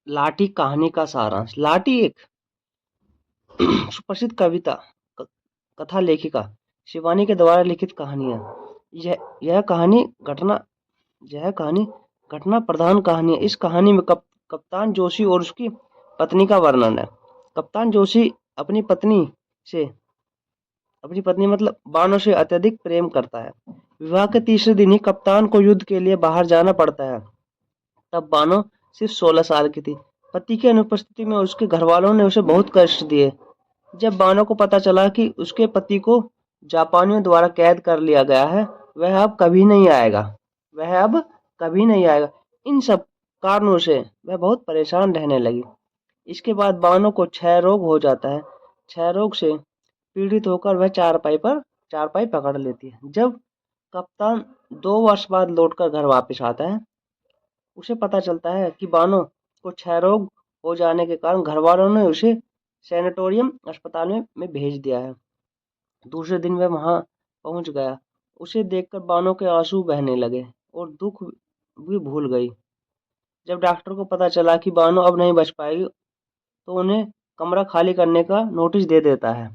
लाठी कहानी का सारांश। लाठी एक सुप्रसिद्ध कविता, कथा लेखिका शिवानी के द्वारा लिखित कहानी है। यह कहानी घटना यह कहानी घटना प्रधान कहानी है। इस कहानी में कप्तान जोशी और उसकी पत्नी का वर्णन है। कप्तान जोशी अपनी पत्नी मतलब बानो से अत्यधिक प्रेम करता है। विवाह के तीसरे दिन ही कप्तान को युद्ध के लिए बाहर जाना पड़ता है। तब बानो सिर्फ 16 साल की थी। पति की अनुपस्थिति में उसके घर वालों ने उसे बहुत कष्ट दिए। जब बानो को पता चला कि उसके पति को जापानियों द्वारा कैद कर लिया गया है, वह अब कभी नहीं आएगा। इन सब कारणों से वह बहुत परेशान रहने लगी। इसके बाद बानो को क्षय रोग हो जाता है। क्षय रोग से पीड़ित होकर वह चारपाई पकड़ लेती है। जब कप्तान 2 वर्ष बाद लौटकर घर वापस आता है, उसे पता चलता है कि बानो को क्षय रोग हो जाने के कारण घर वालों ने उसे सैनिटोरियम अस्पताल में भेज दिया है। दूसरे दिन वह वहां पहुंच गया। उसे देखकर बानो के आंसू बहने लगे और दुख भी भूल गई। जब डॉक्टर को पता चला कि बानो अब नहीं बच पाएगी, तो उन्हें कमरा खाली करने का नोटिस दे देता है।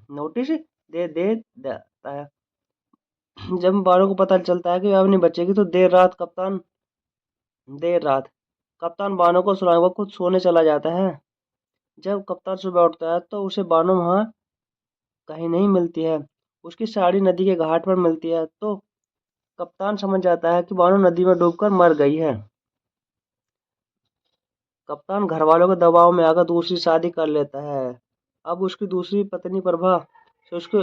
जब बानो को पता चलता है कि वह अब नहीं बचेगी, तो देर रात कप्तान बानो को सुलाने को खुद सोने चला जाता है। जब कप्तान सुबह उठता है, तो उसे बानो वहां कहीं नहीं मिलती है। उसकी साड़ी नदी के घाट पर मिलती है, तो कप्तान समझ जाता है कि बानो नदी में डूबकर मर गई है। कप्तान घरवालों के दबाव में आकर दूसरी शादी कर लेता है। अब उसकी दूसरी पत्नी प्रभा से उसके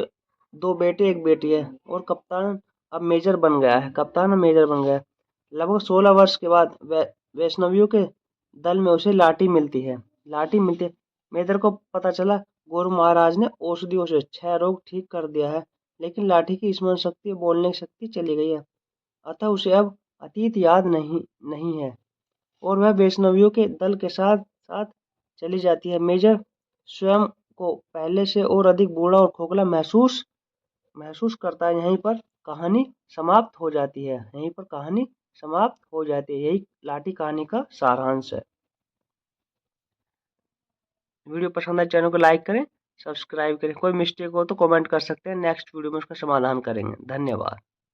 2 बेटे 1 बेटी है, और कप्तान अब मेजर बन गया है। लगभग 16 वर्ष के बाद वैष्णवियों के दल में उसे लाठी मिलती है। मेजर को पता चला गुरु महाराज ने औषधियों से क्षय रोग ठीक कर दिया है, लेकिन लाठी की स्मरण शक्ति और बोलने की शक्ति चली गई है। अतः उसे अब अतीत याद नहीं है, और वह वैष्णवियों के दल के साथ साथ चली जाती है। मेजर स्वयं को पहले से और अधिक बूढ़ा और खोखला महसूस करता है। यहीं पर कहानी समाप्त हो जाती है। यही लाठी कहानी का सारांश है। वीडियो पसंद आए चैनल को लाइक करें, सब्सक्राइब करें। कोई मिस्टेक हो तो कमेंट कर सकते हैं, नेक्स्ट वीडियो में उसका समाधान करेंगे। धन्यवाद।